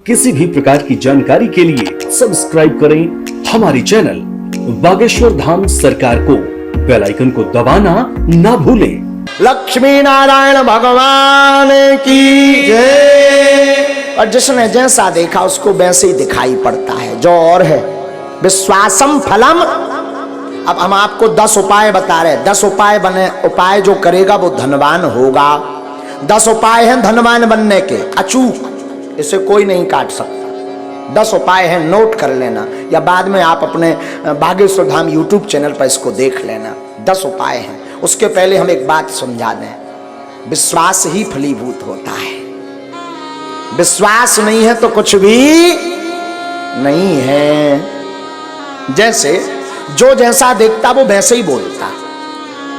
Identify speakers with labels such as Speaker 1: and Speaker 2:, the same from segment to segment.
Speaker 1: किसी भी प्रकार की जानकारी के लिए सब्सक्राइब करें हमारी चैनल बागेश्वर धाम सरकार को, बेल आइकन को दबाना ना भूलें।
Speaker 2: लक्ष्मी नारायण भगवान की जय। और जिसने जैसा देखा उसको वैसे ही दिखाई पड़ता है, जो और है विश्वासम फलम। अब हम आपको 10 उपाय बता रहे हैं, 10 उपाय बने, उपाय जो करेगा वो धनवान होगा। 10 उपाय हैं धनवान बनने के, अचूक, इसे कोई नहीं काट सकता। 10 उपाय हैं, नोट कर लेना, या बाद में आप अपने बागेश्वर धाम यूट्यूब चैनल पर इसको देख लेना। 10 उपाय हैं। उसके पहले हम एक बात समझा दें, विश्वास ही फलीभूत होता है। विश्वास नहीं है तो कुछ भी नहीं है। जैसे जो जैसा देखता वो वैसे ही बोलता,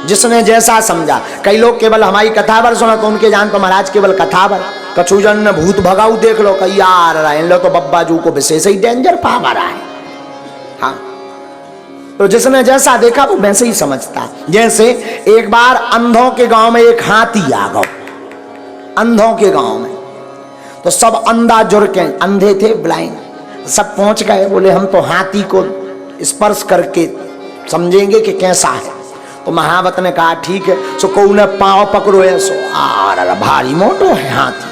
Speaker 2: जिसने जैसा समझा। कई लोग केवल हमारी कथावर सुना तो उनके जान तो महाराज केवल कथावर, कछुजन ने भूत भगाऊ देख लो, कई यार इन लो तो बब्बा जू को विशेष ही डेंजर पा मारा है। हाँ, तो जिसने जैसा देखा वो वैसे ही समझता। जैसे एक बार अंधों के गांव में एक हाथी आ गया, अंधों के गांव में, तो सब अंधा जुड़ के, अंधे थे ब्लाइंड, सब पहुंच गए। बोले हम तो हाथी को स्पर्श करके समझेंगे कि कैसा है। तो महावत ने कहा ठीक है। सो को ने पांव पकड़ो, ऐसो आ भारी मोटो है हाथी,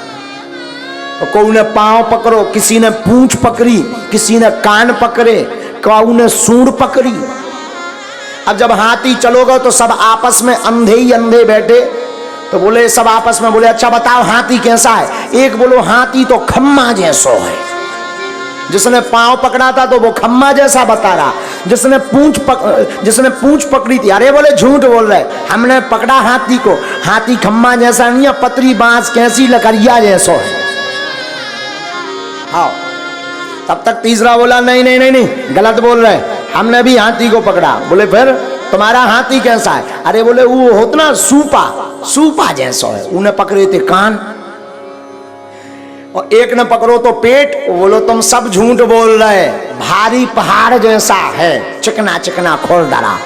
Speaker 2: तो को ने पांव पकड़ो, किसी ने पूंछ पकड़ी, किसी ने कान पकड़े, कौ ने सूंड पकड़ी। अब जब हाथी चलोगे तो सब आपस में अंधे ही अंधे बैठे, तो बोले सब आपस में बोले अच्छा बताओ हाथी कैसा है। एक बोलो हाथी तो खम्मा जैसो है। जिसने पांव पकड़ा था तो वो खम्मा जैसा बता रहा, जिसने पूंछ पकड़ी थी, अरे बोले झूठ बोल रहे, हमने पकड़ा हाथी को, हाथी खम्मा जैसा नहीं है, पतरी बांस कैसी लकड़िया जैसो है। हाँ, तब तक तीसरा बोला नहीं नहीं नहीं नहीं गलत बोल रहे, हमने भी हाथी को पकड़ा। बोले फिर तुम्हारा हाथी कैसा है। अरे बोले वो होता ना सूपा जैसा है। उन्हें पकड़े थे कान, और एक ने पकड़ो तो पेट। बोलो तुम सब झूठ बोल रहे, भारी पहाड़ जैसा है, चिकना चिकना खोलदारा।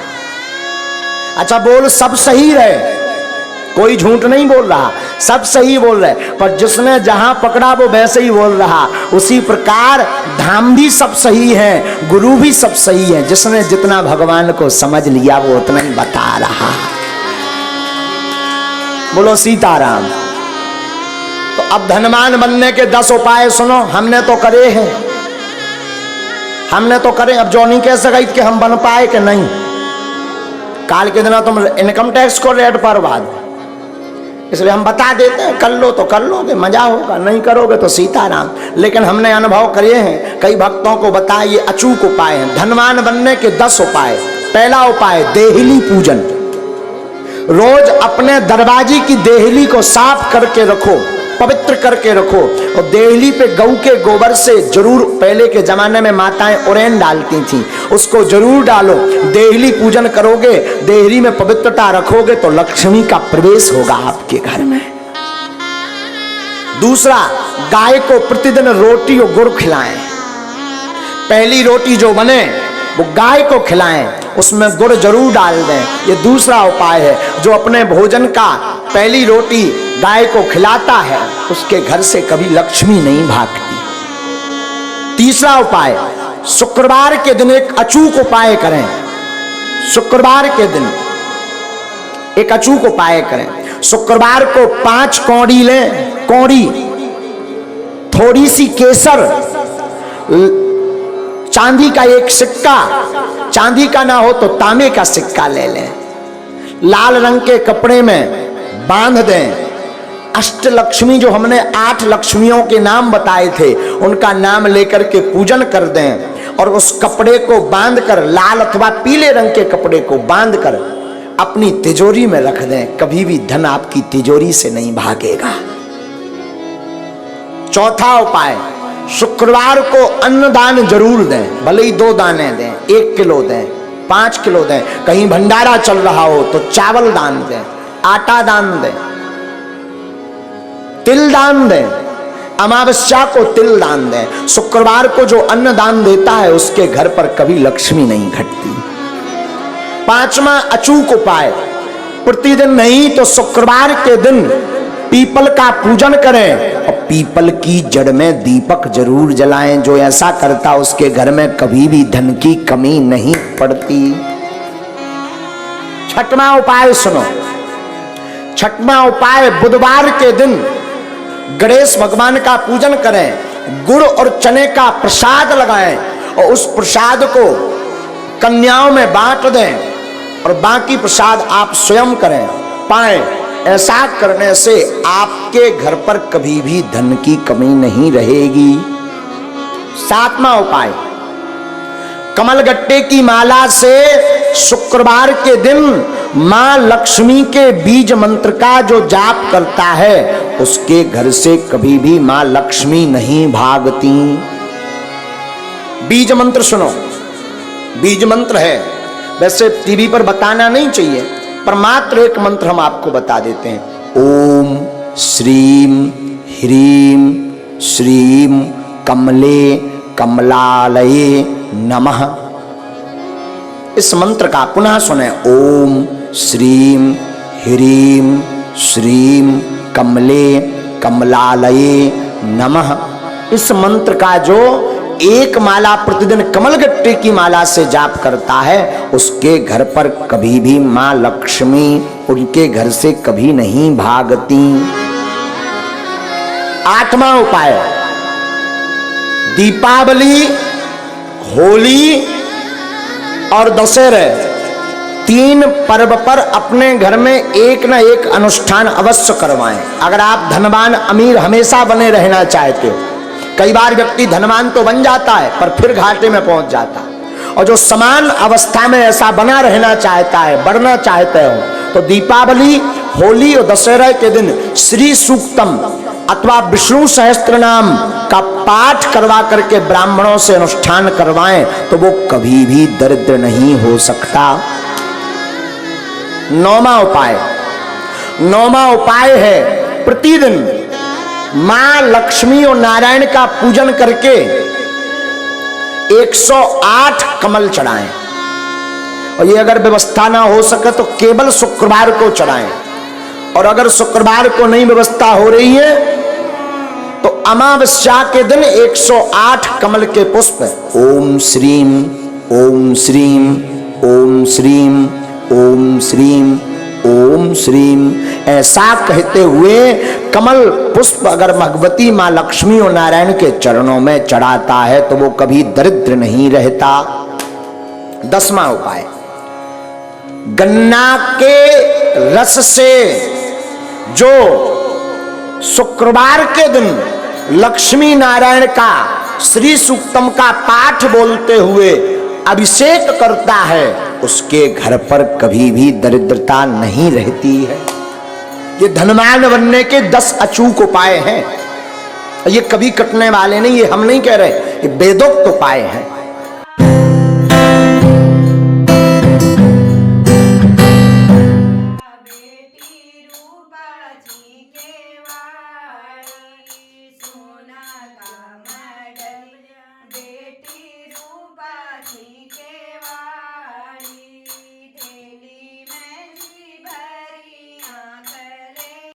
Speaker 2: अच्छा बोल सब सही रहे, कोई झूठ नहीं बोल रहा, सब सही बोल रहे, पर जिसने जहां पकड़ा वो वैसे ही बोल रहा। उसी प्रकार धाम भी सब सही है, गुरु भी सब सही है, जिसने जितना भगवान को समझ लिया वो उतना ही बता रहा। बोलो सीताराम। तो अब धनवान बनने के 10 उपाय सुनो, हमने तो करे हैं, हमने तो करे। अब जो नहीं कह सका कि हम बन पाए कि नहीं। काल के दिन तुम इनकम टैक्स को रेट पर बाद, इसलिए हम बता देते हैं, कर लो तो कर लोगे, मजा होगा, नहीं करोगे तो सीताराम। लेकिन हमने अनुभव करे हैं, कई भक्तों को बताए, ये अचूक उपाय हैं धनवान बनने के 10 उपाय। पहला उपाय देहली पूजन। रोज अपने दरवाजे की देहली को साफ करके रखो, पवित्र करके रखो, और देहली पे गऊ के गोबर से जरूर, पहले के जमाने में माताएं उरेन डालती थी, उसको जरूर डालो। देहली पूजन करोगे, देहली में पवित्रता रखोगे तो लक्ष्मी का प्रवेश होगा आपके घर में। दूसरा, गाय को प्रतिदिन रोटी और गुड़ खिलाएं। पहली रोटी जो बने वो गाय को खिलाएं, उसमें गुड़ जरूर डाल दें। ये दूसरा उपाय है। जो अपने भोजन का पहली रोटी गाय को खिलाता है उसके घर से कभी लक्ष्मी नहीं भागती। तीसरा उपाय, शुक्रवार के दिन एक अचूक उपाय करें। शुक्रवार के दिन एक अचूक उपाय करें। शुक्रवार को 5 कौड़ी लें, कौड़ी, थोड़ी सी केसर, चांदी का एक सिक्का, चांदी का ना हो तो तांबे का सिक्का ले लें, लाल रंग के कपड़े में बांध दें। अष्टलक्ष्मी, जो हमने 8 लक्ष्मियों के नाम बताए थे, उनका नाम लेकर के पूजन कर दें, और उस कपड़े को बांधकर, लाल अथवा पीले रंग के कपड़े को बांधकर अपनी तिजोरी में रख दें। कभी भी धन आपकी तिजोरी से नहीं भागेगा। चौथा उपाय, शुक्रवार को अन्नदान जरूर दें, भले ही 2 दाने दें, 1 किलो दें, 5 किलो दें। कहीं भंडारा चल रहा हो तो चावल दान दें, आटा दान दें, तिल दान दें, अमावस्या को तिल दान दें। शुक्रवार को जो अन्न दान देता है उसके घर पर कभी लक्ष्मी नहीं घटती। 5वां अचूक उपाय, प्रतिदिन नहीं तो शुक्रवार के दिन पीपल का पूजन करें और पीपल की जड़ में दीपक जरूर जलाएं। जो ऐसा करता उसके घर में कभी भी धन की कमी नहीं पड़ती। छठवां उपाय सुनो। छठवां उपाय, बुधवार के दिन गणेश भगवान का पूजन करें, गुड़ और चने का प्रसाद लगाएं और उस प्रसाद को कन्याओं में बांट दें और बाकी प्रसाद आप स्वयं करें पाएं। ऐसा करने से आपके घर पर कभी भी धन की कमी नहीं रहेगी। सातवां उपाय, कमलगट्टे की माला से शुक्रवार के दिन मां लक्ष्मी के बीज मंत्र का जो जाप करता है उसके घर से कभी भी मां लक्ष्मी नहीं भागती। बीज मंत्र सुनो। बीज मंत्र है, वैसे टीवी पर बताना नहीं चाहिए, पर मात्र एक मंत्र हम आपको बता देते हैं। ओम श्रीम ह्रीम श्रीम कमले कमलालये नमः। इस मंत्र का पुनः सुने। ओम श्रीम ह्रीम श्रीम कमले कमलालये नमः। इस मंत्र का जो एक माला प्रतिदिन कमलगट्टे की माला से जाप करता है उसके घर पर कभी भी मां लक्ष्मी उनके घर से कभी नहीं भागती। आठवां उपाय, दीपावली, होली और दशहरे, तीन पर्व पर अपने घर में एक न एक अनुष्ठान अवश्य करवाएं। अगर आप धनवान अमीर हमेशा बने रहना चाहते हो, कई बार व्यक्ति धनवान तो बन जाता है पर फिर घाटे में पहुंच जाता है, और जो समान अवस्था में ऐसा बना रहना चाहता है, बढ़ना चाहते हो, तो दीपावली, होली और दशहरा के दिन श्री सूक्तम अथवा विष्णु सहस्त्र नाम का पाठ करवा करके ब्राह्मणों से अनुष्ठान करवाएं तो वो कभी भी दरिद्र नहीं हो सकता। नौवां उपाय, नौवां उपाय है प्रतिदिन मां लक्ष्मी और नारायण का पूजन करके 108 कमल चढ़ाएं। और ये अगर व्यवस्था ना हो सके तो केवल शुक्रवार को चढ़ाएं, और अगर शुक्रवार को नहीं व्यवस्था हो रही है तो अमावस्या के दिन 108 कमल के पुष्प ओम श्रीम ओम श्रीम ओम श्रीम ओम श्रीम ओम श्रीम ऐसा कहते हुए कमल पुष्प अगर भगवती मां लक्ष्मी और नारायण के चरणों में चढ़ाता है तो वो कभी दरिद्र नहीं रहता। 10वां उपाय, गन्ना के रस से जो शुक्रवार के दिन लक्ष्मी नारायण का श्री सूक्तम का पाठ बोलते हुए अभिषेक करता है उसके घर पर कभी भी दरिद्रता नहीं रहती है। ये धनवान बनने के 10 अचूक उपाय हैं। ये कभी कटने वाले नहीं, ये हम नहीं कह रहे, ये वेदोक्त उपाय हैं।